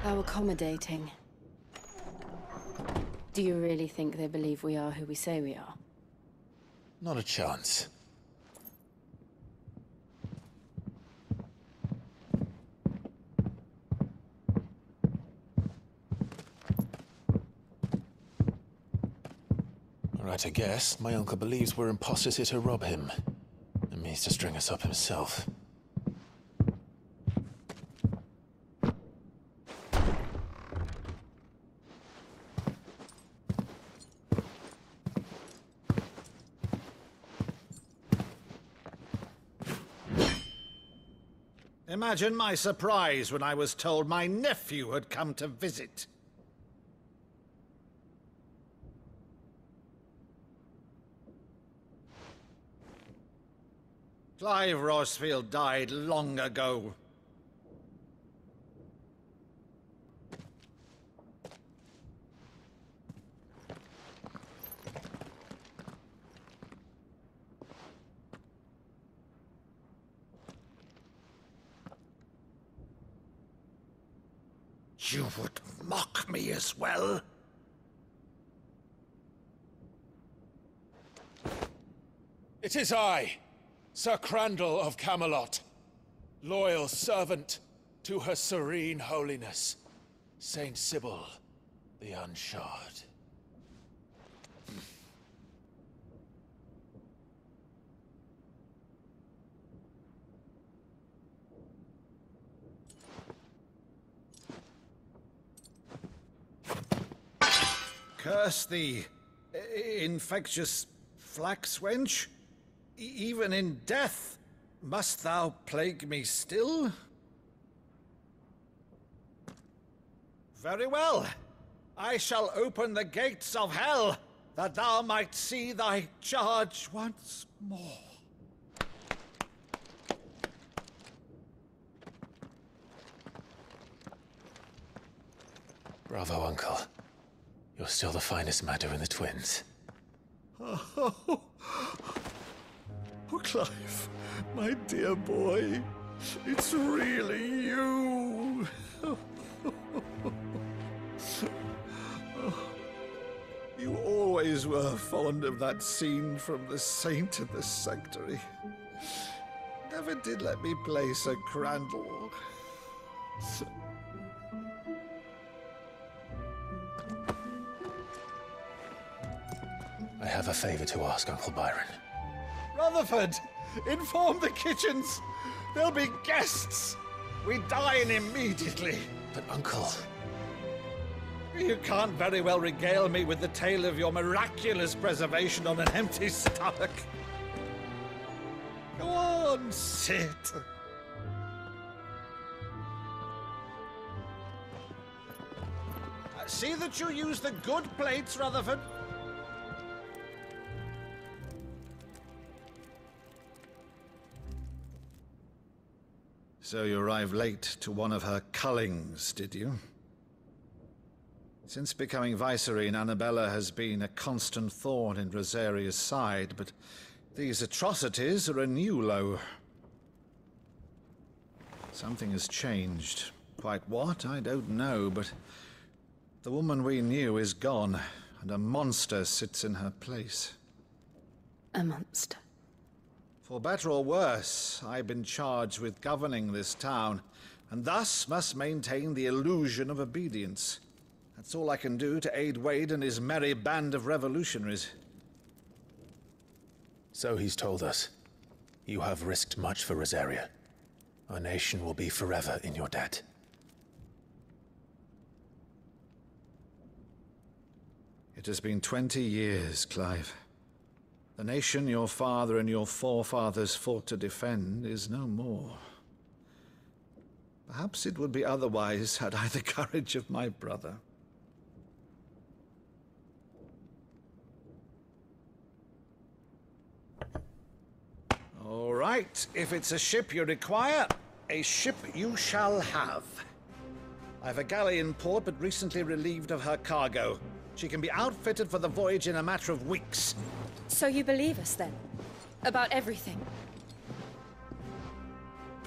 How accommodating. Do you really think they believe we are who we say we are? Not a chance. Right, I guess. My uncle believes we're imposters here to rob him. And means to string us up himself. Imagine my surprise when I was told my nephew had come to visit. Clive Rosfield died long ago. You would mock me as well? It is I, Sir Crandall of Camelot, loyal servant to Her Serene Holiness, Saint Sybil the Unshod. Curse thee, infectious flax wench. Even in death, must thou plague me still? Very well. I shall open the gates of hell, that thou might see thy charge once more. Bravo, Uncle. You're still the finest madder in the twins. Oh, Clive, my dear boy, it's really you. You always were fond of that scene from The Saint in the Sanctuary. Never did let me play Sir Crandall. I have a favor to ask, Uncle Byron. Rutherford, inform the kitchens. There'll be guests. We dine immediately. But, Uncle... You can't very well regale me with the tale of your miraculous preservation on an empty stomach. Go on, sit. See that you use the good plates, Rutherford. So you arrived late to one of her cullings, did you? Since becoming Vicereine, Annabella has been a constant thorn in Rosaria's side, but these atrocities are a new low. Something has changed. Quite what, I don't know, but the woman we knew is gone, and a monster sits in her place. A monster. For better or worse, I've been charged with governing this town, and thus must maintain the illusion of obedience. That's all I can do to aid Wade and his merry band of revolutionaries. So he's told us. You have risked much for Rosaria. Our nation will be forever in your debt. It has been 20 years, Clive. The nation your father and your forefathers fought to defend is no more. Perhaps it would be otherwise had I the courage of my brother. All right, if it's a ship you require, a ship you shall have. I've a galley in port, but recently relieved of her cargo. She can be outfitted for the voyage in a matter of weeks. So you believe us, then? About everything?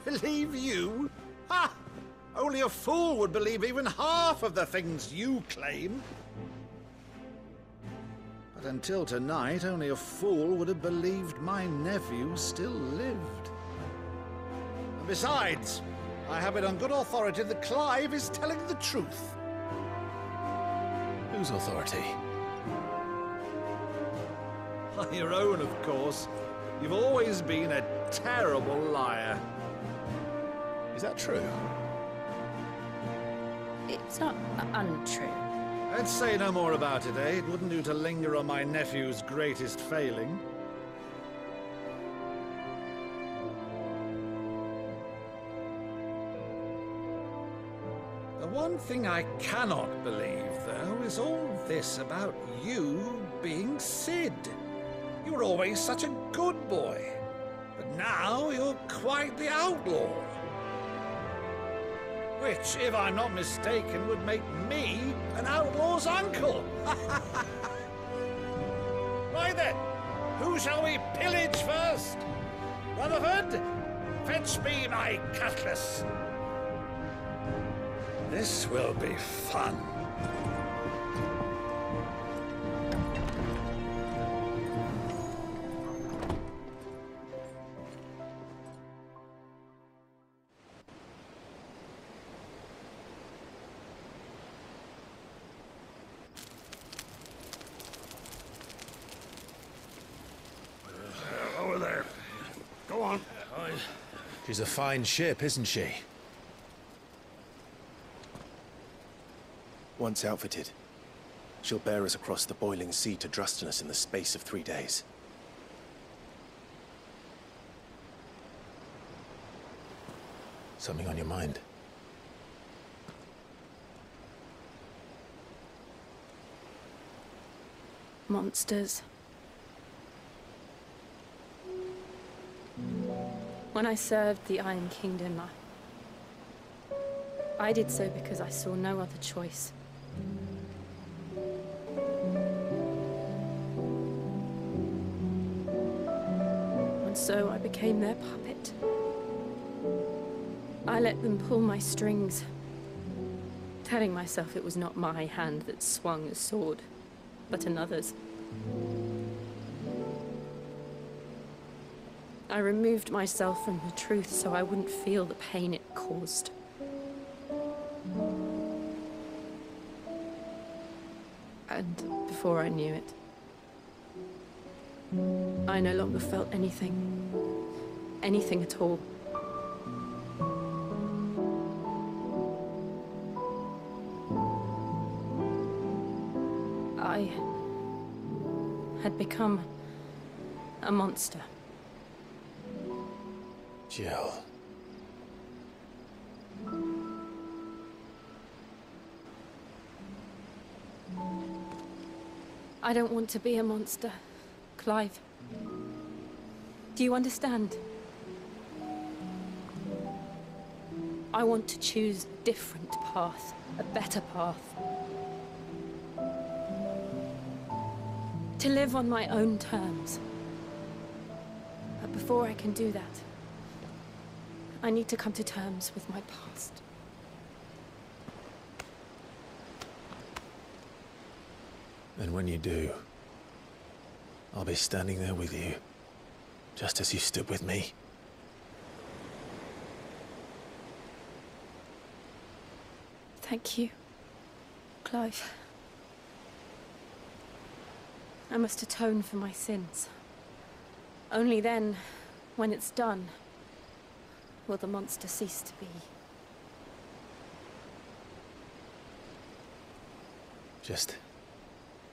Believe you? Ha! Only a fool would believe even half of the things you claim. But until tonight, only a fool would have believed my nephew still lived. And besides, I have it on good authority that Clive is telling the truth. Whose authority? Your own, of course. You've always been a terrible liar. Is that true? It's not untrue. Let's say no more about it, eh? It wouldn't do to linger on my nephew's greatest failing. The one thing I cannot believe, though, is all this about you being Sid. You were always such a good boy, but now you're quite the outlaw. Which, if I'm not mistaken, would make me an outlaw's uncle. Right then, who shall we pillage first? Rutherford, fetch me my cutlass. This will be fun. Over there. Go on. She's a fine ship, isn't she? Once outfitted, she'll bear us across the boiling sea to Drustinus in the space of 3 days. Something on your mind? Monsters. When I served the Iron Kingdom, I did so because I saw no other choice. And so I became their puppet. I let them pull my strings, telling myself it was not my hand that swung a sword, but another's. I removed myself from the truth so I wouldn't feel the pain it caused. And before I knew it, I no longer felt anything. Anything at all. I had become a monster. Jill. I don't want to be a monster, Clive. Do you understand? I want to choose a different path, a better path. To live on my own terms. But before I can do that, I need to come to terms with my past. And when you do, I'll be standing there with you, just as you stood with me. Thank you, Clive. I must atone for my sins. Only then, when it's done, will the monster cease to be. Just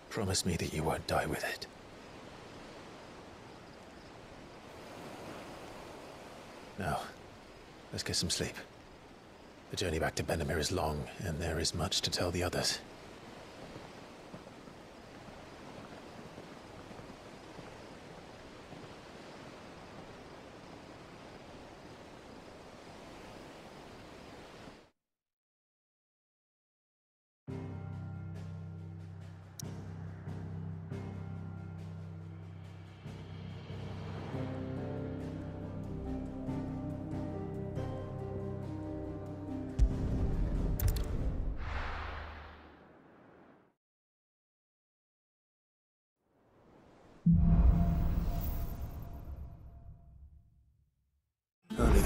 promise me that you won't die with it. Now, let's get some sleep. The journey back to Benamir is long, and there is much to tell the others.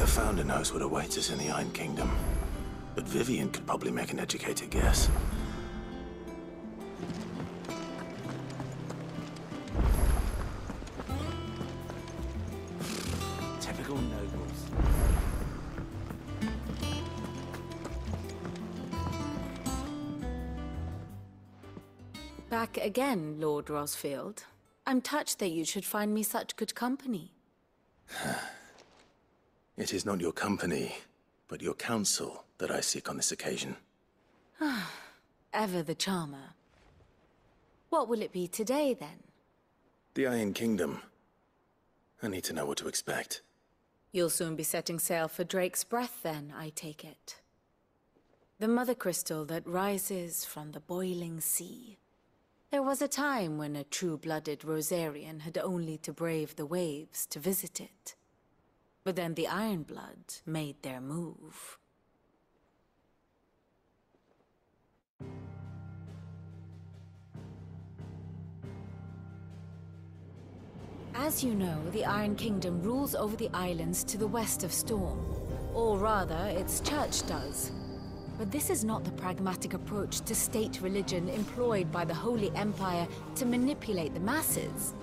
the Founder knows what awaits us in the Iron Kingdom, but Vivian could probably make an educated guess. Typical nobles. Back again, Lord Rosfield. I'm touched that you should find me such good company. It is not your company, but your counsel that I seek on this occasion. Ever the charmer. What will it be today, then? The Iron Kingdom. I need to know what to expect. You'll soon be setting sail for Drake's Breath, then, I take it. The mother crystal that rises from the boiling sea. There was a time when a true-blooded Rosarian had only to brave the waves to visit it. But then the Ironblood made their move. As you know, the Iron Kingdom rules over the islands to the west of Storm. Or rather, its church does. But this is not the pragmatic approach to state religion employed by the Holy Empire to manipulate the masses.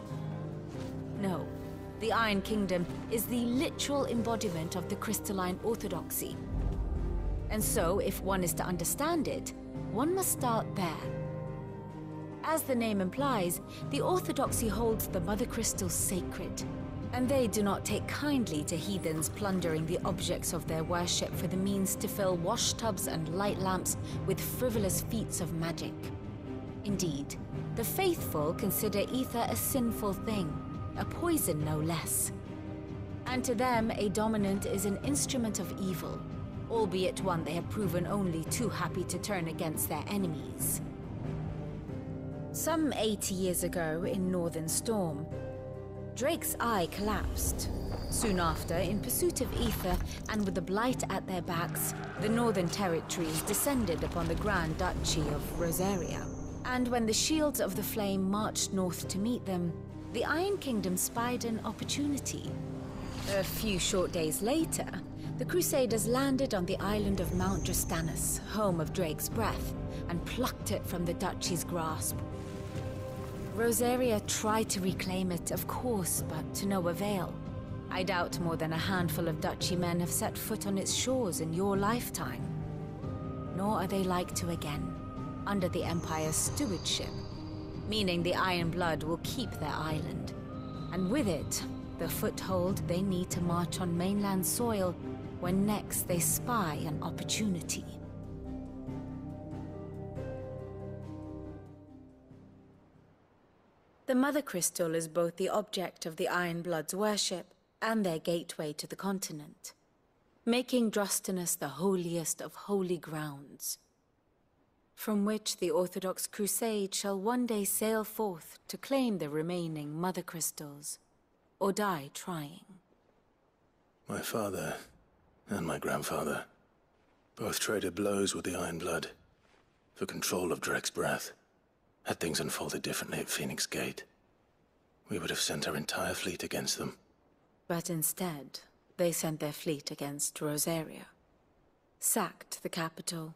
No, the Iron Kingdom is the literal embodiment of the crystalline orthodoxy. And so, if one is to understand it, one must start there. As the name implies, the orthodoxy holds the Mother Crystal sacred, and they do not take kindly to heathens plundering the objects of their worship for the means to fill washtubs and light lamps with frivolous feats of magic. Indeed, the faithful consider ether a sinful thing, a poison no less. And to them, a dominant is an instrument of evil, albeit one they have proven only too happy to turn against their enemies. Some 80 years ago in Northern Storm, Drake's eye collapsed. Soon after, in pursuit of ether and with the blight at their backs, the Northern Territories descended upon the Grand Duchy of Rosaria. And when the Shields of the Flame marched north to meet them, the Iron Kingdom spied an opportunity. A few short days later, the Crusaders landed on the island of Mount Drastanus, home of Drake's Breath, and plucked it from the Duchy's grasp. Rosaria tried to reclaim it, of course, but to no avail. I doubt more than a handful of Duchy men have set foot on its shores in your lifetime. Nor are they like to again, under the Empire's stewardship, meaning the Ironblood will keep their island, and with it, the foothold they need to march on mainland soil when next they spy an opportunity. The Mother Crystal is both the object of the Ironblood's worship and their gateway to the continent, making Drastanus the holiest of holy grounds, from which the Orthodox Crusade shall one day sail forth to claim the remaining Mother Crystals, or die trying. My father and my grandfather both traded blows with the Ironblood for control of Drake's Breath. Had things unfolded differently at Phoenix Gate, we would have sent our entire fleet against them. But instead, they sent their fleet against Rosaria, sacked the capital,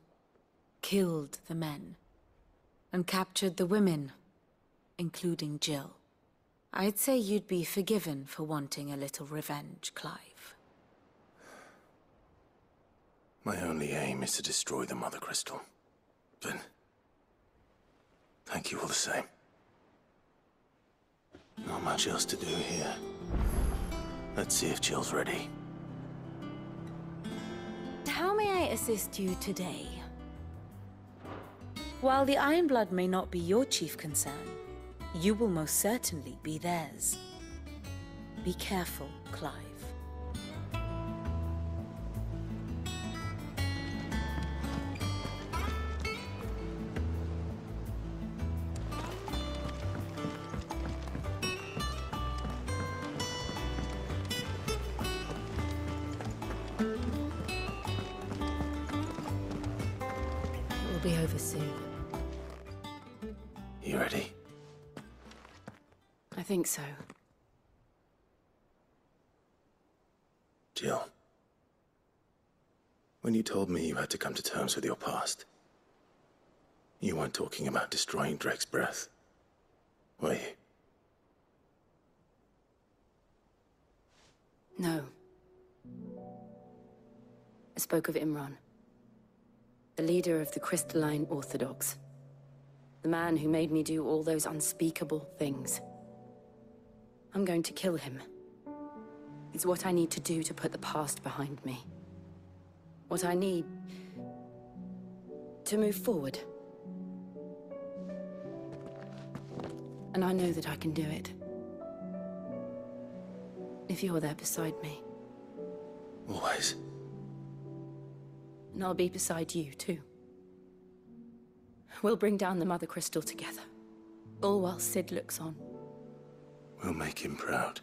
killed the men, and captured the women, including Jill. I'd say you'd be forgiven for wanting a little revenge, Clive. My only aim is to destroy the Mother Crystal. But thank you all the same. Not much else to do here. Let's see if Jill's ready. How may I assist you today? While the Ironblood may not be your chief concern, you will most certainly be theirs. Be careful, Clive. It will be over soon. You ready? I think so. Jill, When you told me you had to come to terms with your past, you weren't talking about destroying Drake's breath, were you? No. I spoke of Imran, the leader of the Crystalline Orthodox. The man who made me do all those unspeakable things. I'm going to kill him. It's what I need to do to put the past behind me. What I need to move forward. And I know that I can do it. If you're there beside me. Always. And I'll be beside you, too. We'll bring down the Mother Crystal together. All while Sid looks on. We'll make him proud.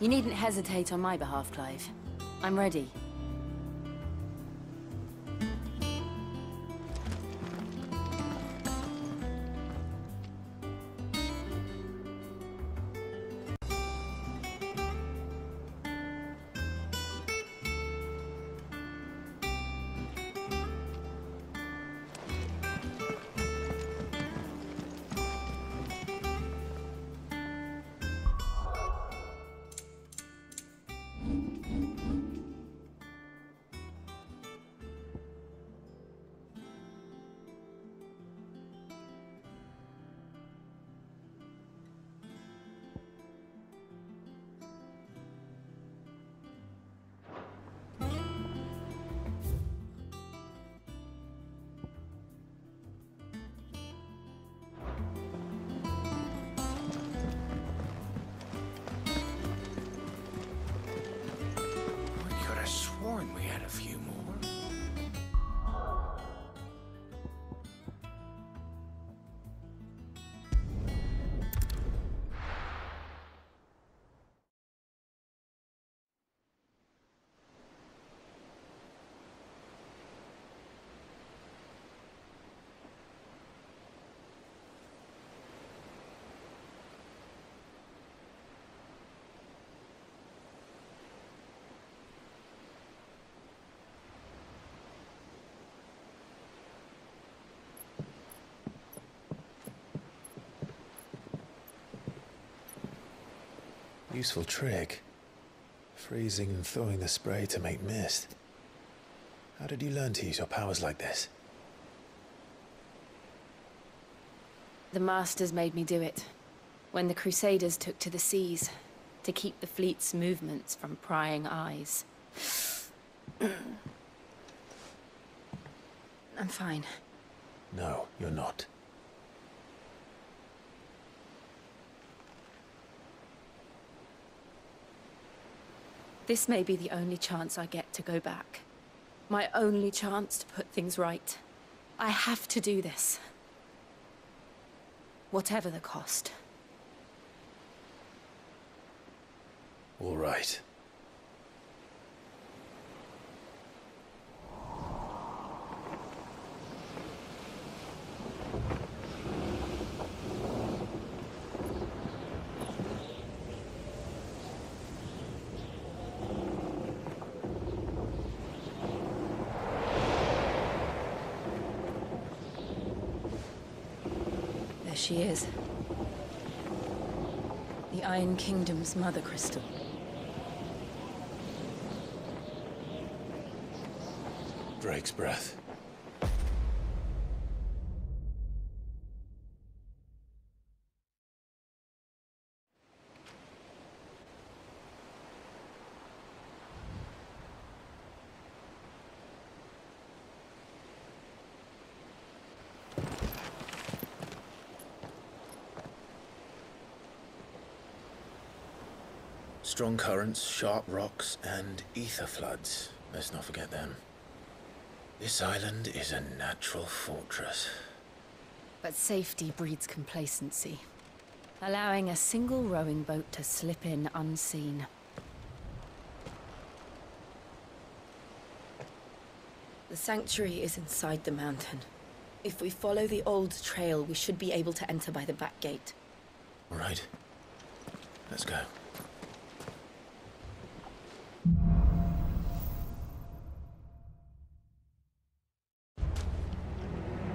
You needn't hesitate on my behalf, Clive. I'm ready. We had a few more. Useful trick. Freezing and throwing the spray to make mist. How did you learn to use your powers like this? The Masters made me do it. When the Crusaders took to the seas, to keep the fleet's movements from prying eyes. I'm fine. No, you're not. This may be the only chance I get to go back. My only chance to put things right. I have to do this. Whatever the cost. All right. There she is. The Iron Kingdom's Mother Crystal. Drake's breath. Strong currents, sharp rocks, and ether floods. Let's not forget them. This island is a natural fortress. But safety breeds complacency, allowing a single rowing boat to slip in unseen. The sanctuary is inside the mountain. If we follow the old trail, we should be able to enter by the back gate. All right. Let's go.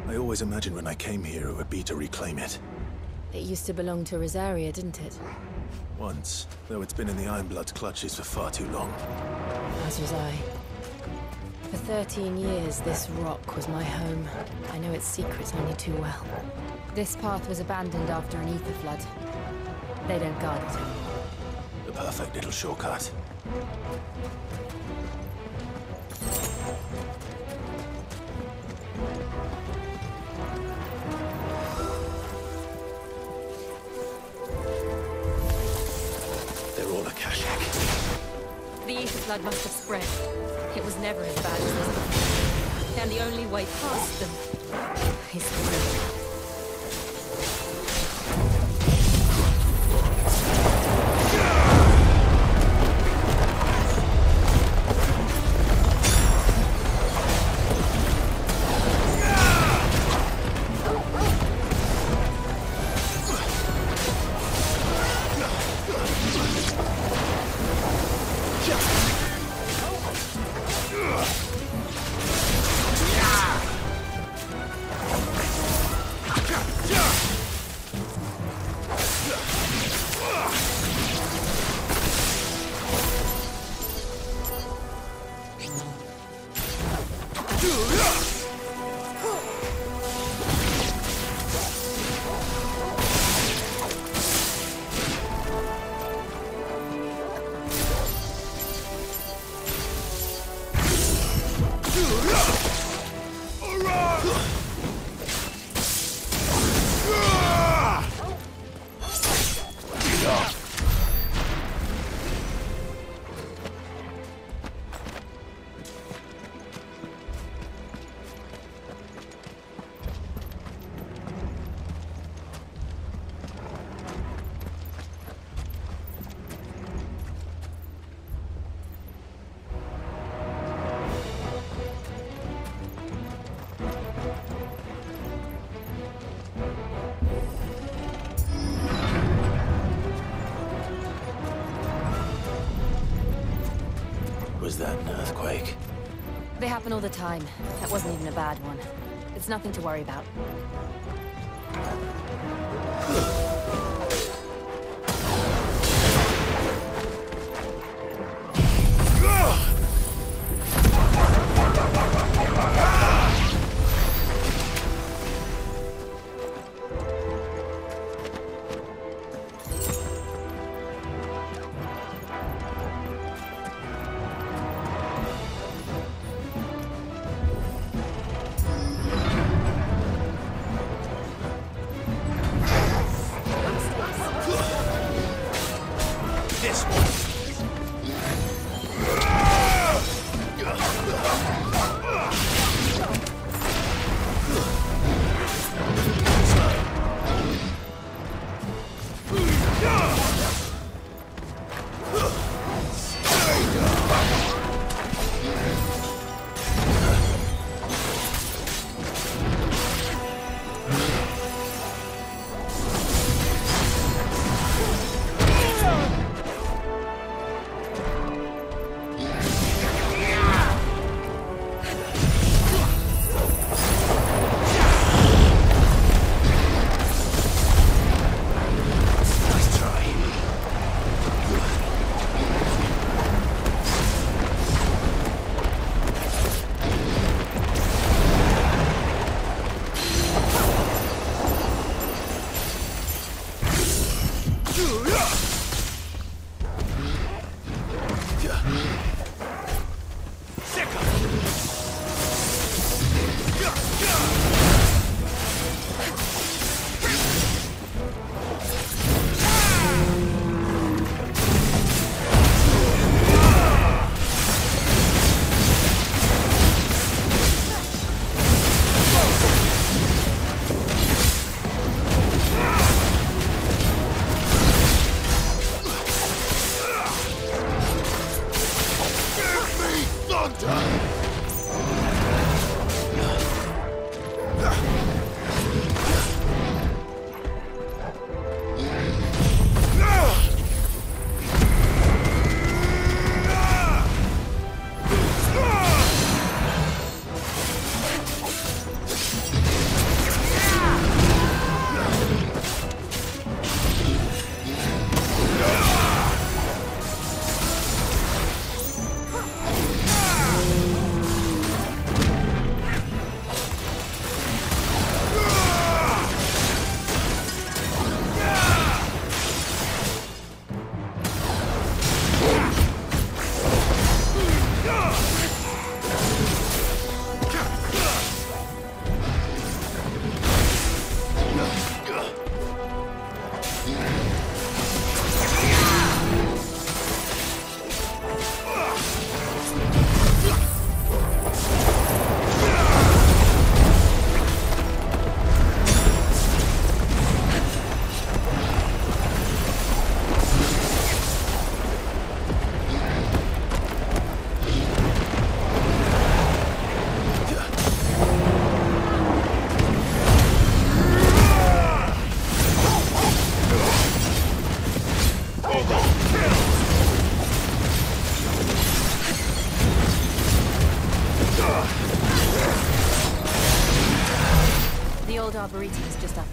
I always imagined when I came here it would be to reclaim it. It used to belong to Rosaria, didn't it? Once, though it's been in the Ironblood's clutches for far too long. As was I. For 13 years, this rock was my home. I know its secrets only too well. This path was abandoned after an ether flood. They don't guard it. The perfect little shortcut. They're all Akashic. The ether flood must have spread. It was never as bad as this. And the only way past them is through. Was that an earthquake? They happen all the time. That wasn't even a bad one. It's nothing to worry about.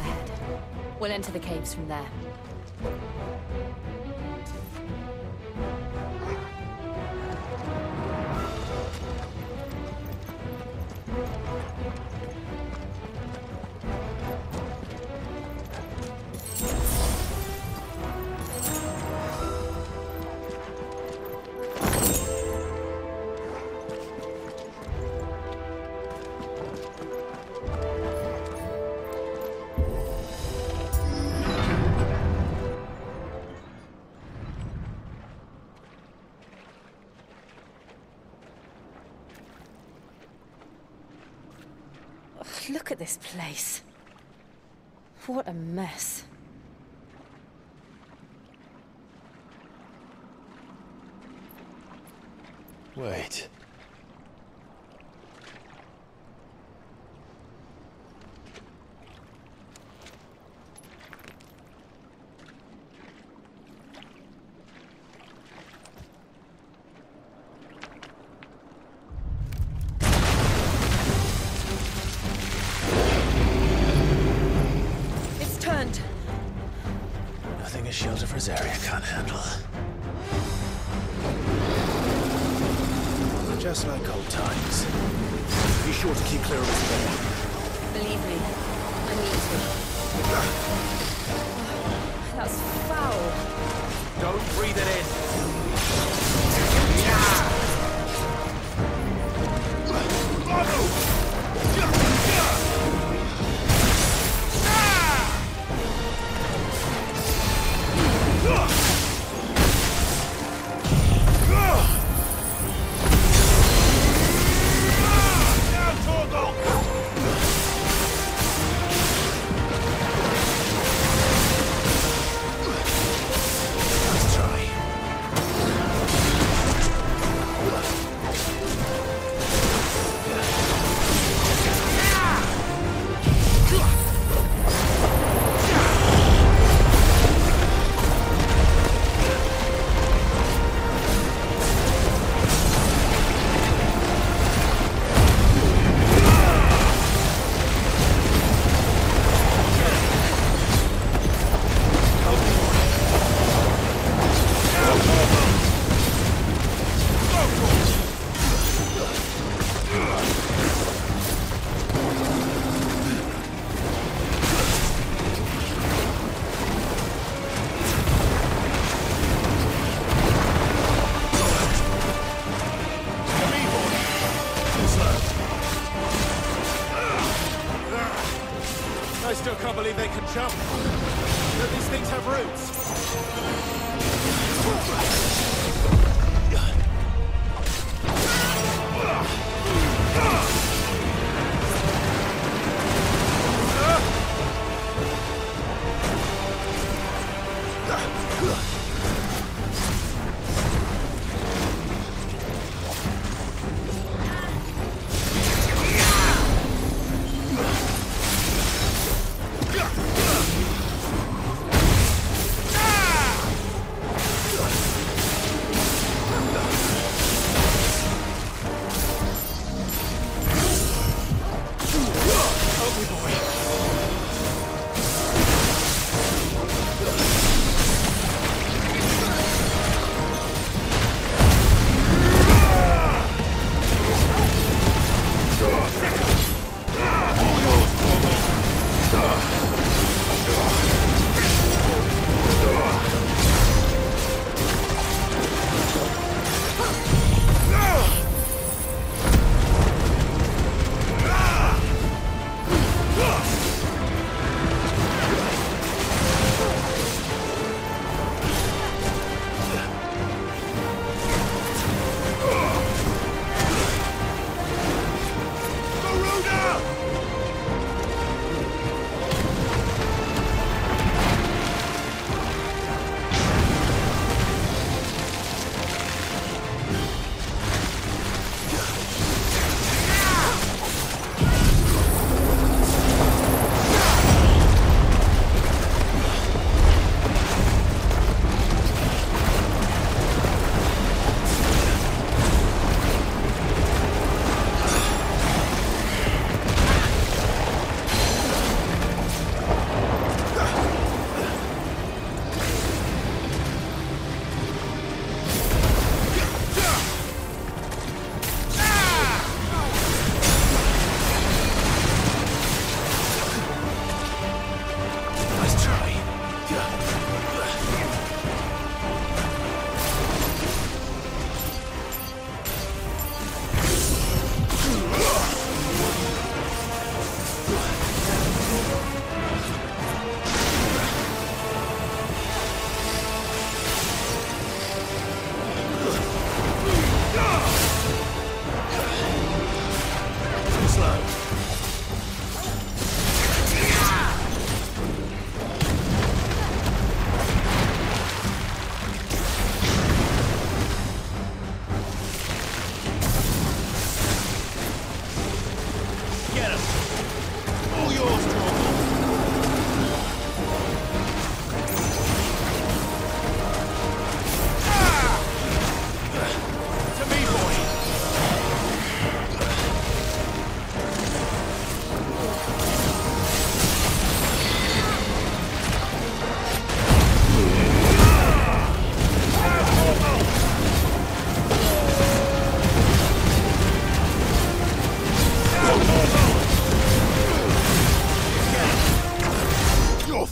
ahead. We'll enter the caves from there. Look at this place. What a mess. Wait. Nothing a shelter for Zarya can't handle. Just like old times. Be sure to keep clear of his way. Believe me, I need to. That's foul. Don't breathe it in. I still can't believe they can jump. That these things have roots.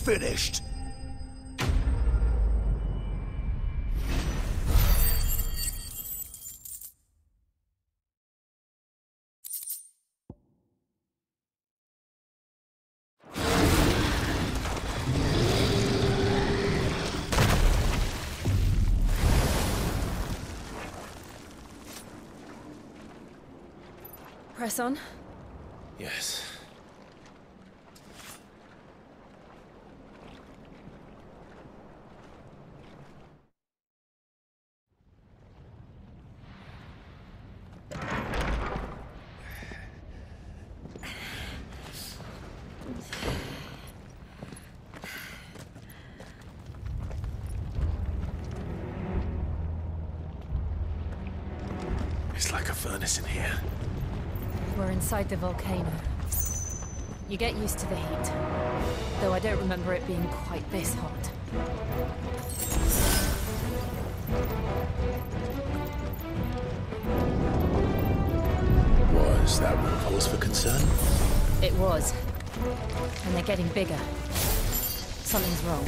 finished. Press on. Yes. It's like a furnace in here. We're inside the volcano. You get used to the heat, though I don't remember it being quite this hot. Was that one cause for concern? It was. And they're getting bigger. Something's wrong.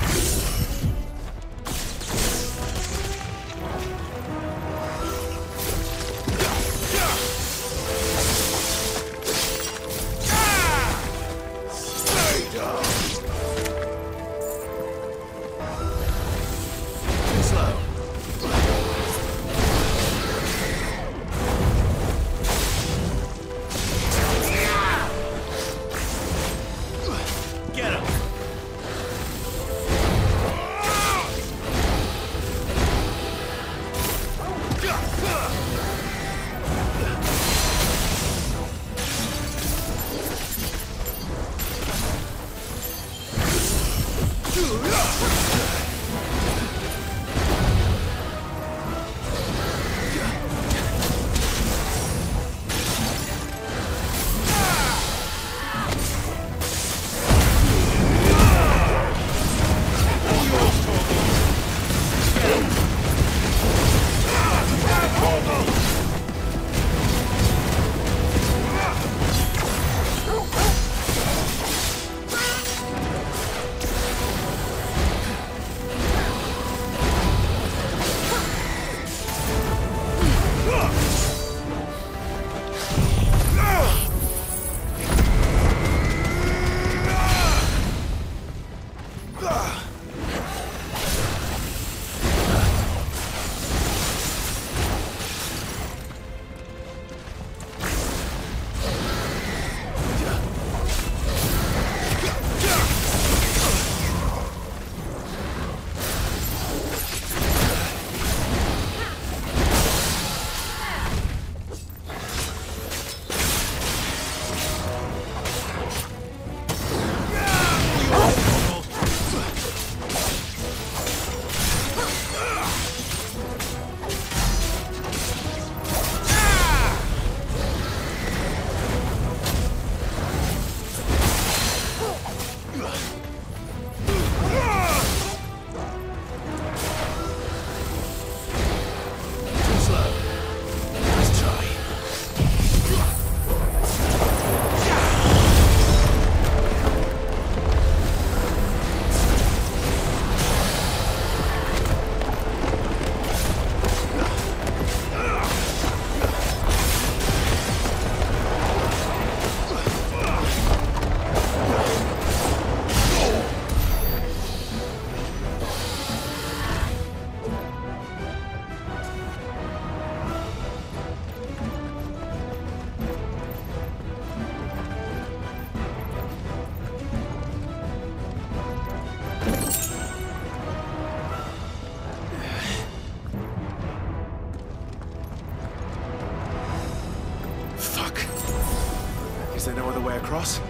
there no other way across?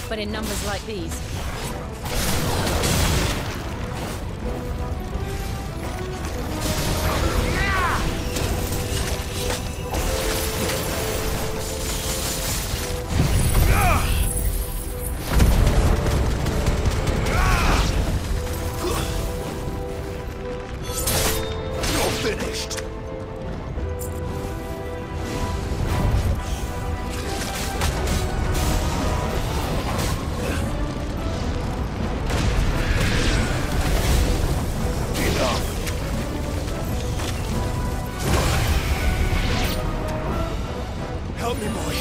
but in numbers like these. Help me, boy.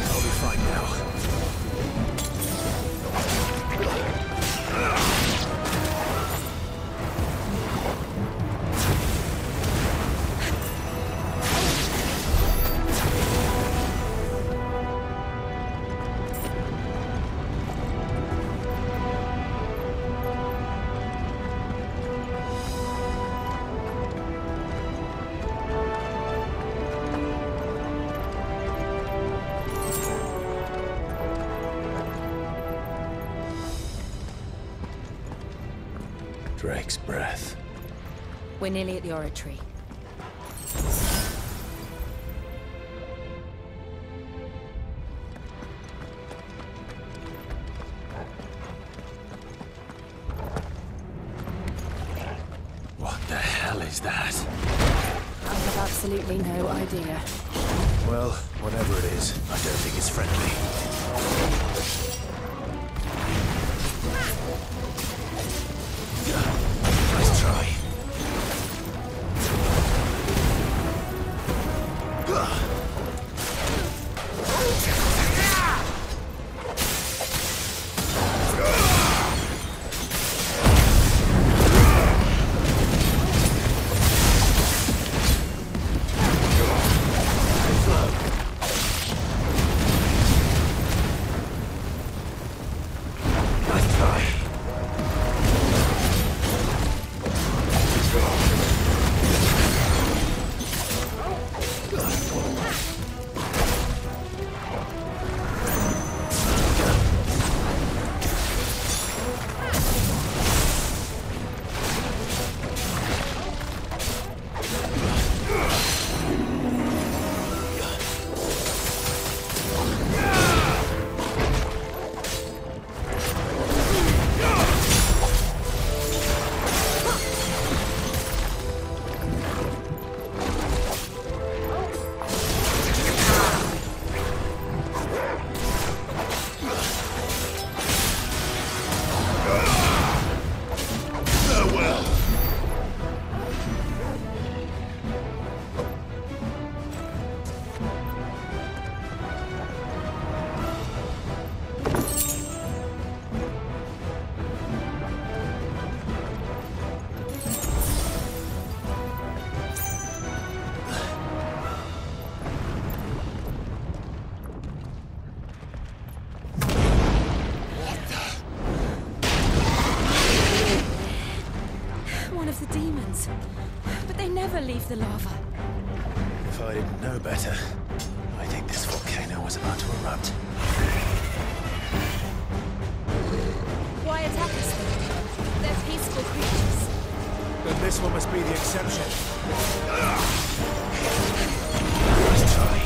I'll be fine now. Drake's breath. We're nearly at the oratory. What the hell is that? I have absolutely no idea. Well, whatever it is, I don't think it's friendly. Nice try. One of the demons. But they never leave the lava. If I didn't know better, I think this volcano was about to erupt. Why attack us then? They're peaceful creatures. Then this one must be the exception. Nice try.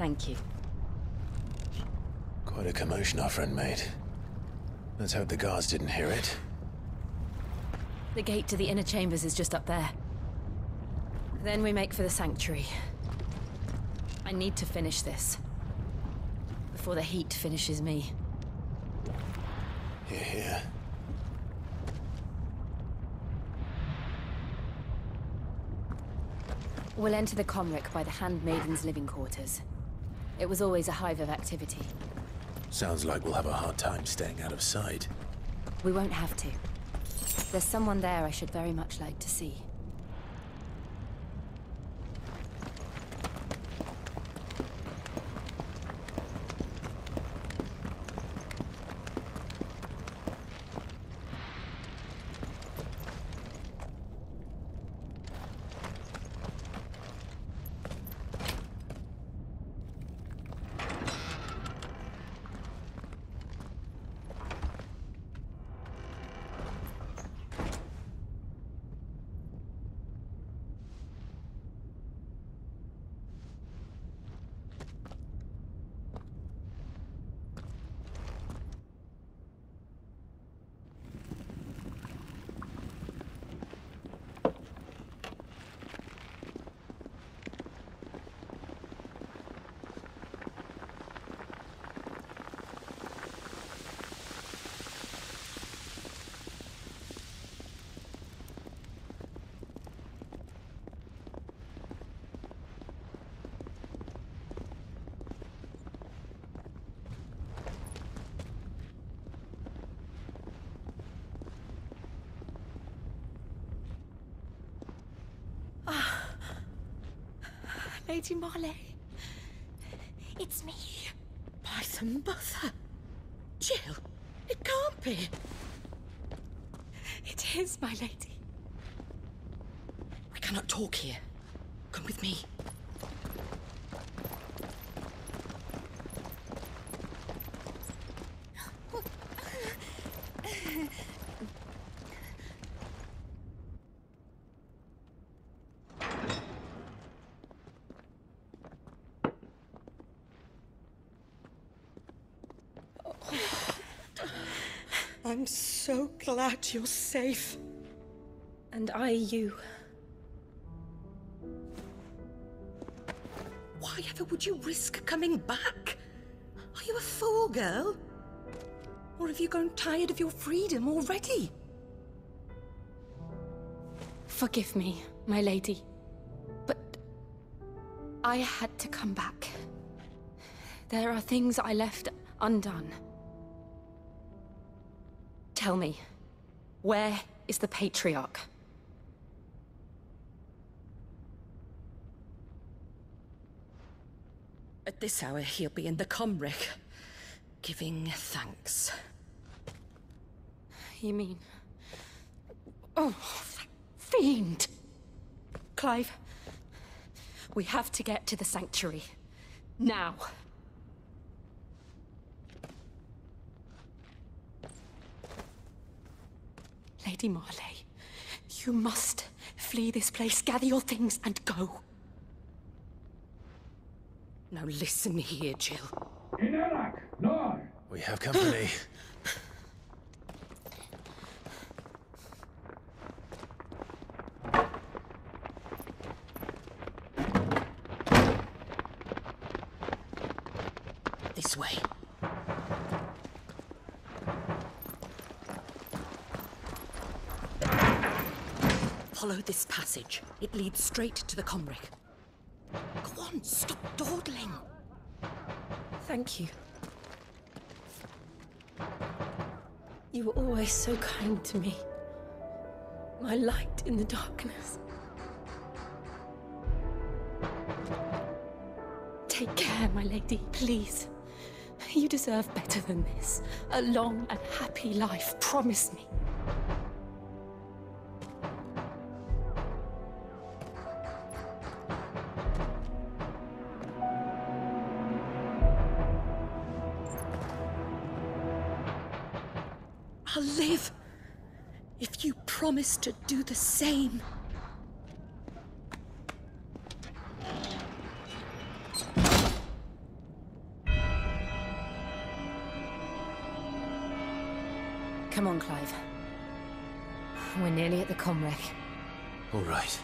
Thank you. Quite a commotion our friend made. Let's hope the guards didn't hear it. The gate to the inner chambers is just up there. Then we make for the sanctuary. I need to finish this. Before the heat finishes me. Hear, hear. We'll enter the Comric by the Handmaiden's living quarters. It was always a hive of activity. Sounds like we'll have a hard time staying out of sight. We won't have to. There's someone there I should very much like to see. Lady Marley, it's me. By the mother. Jill, it can't be. It is, my lady. We cannot talk here. Come with me. I'm so glad you're safe. And I you. Why ever would you risk coming back? Are you a fool, girl? Or have you grown tired of your freedom already? Forgive me, my lady. But I had to come back. There are things I left undone. Tell me, where is the Patriarch? At this hour, he'll be in the Comric, giving thanks. You mean... Oh, fiend! Clive, we have to get to the sanctuary. Now. Lady Marley, you must flee this place, gather your things, and go. Now listen here, Jill. We have company. This way. Follow this passage. It leads straight to the Comric. Go on, stop dawdling. Thank you. You were always so kind to me. My light in the darkness. Take care, my lady, please. You deserve better than this. A long and happy life, promise me. I'll live if you promise to do the same. Come on, Clive. We're nearly at the Comwreck. All right.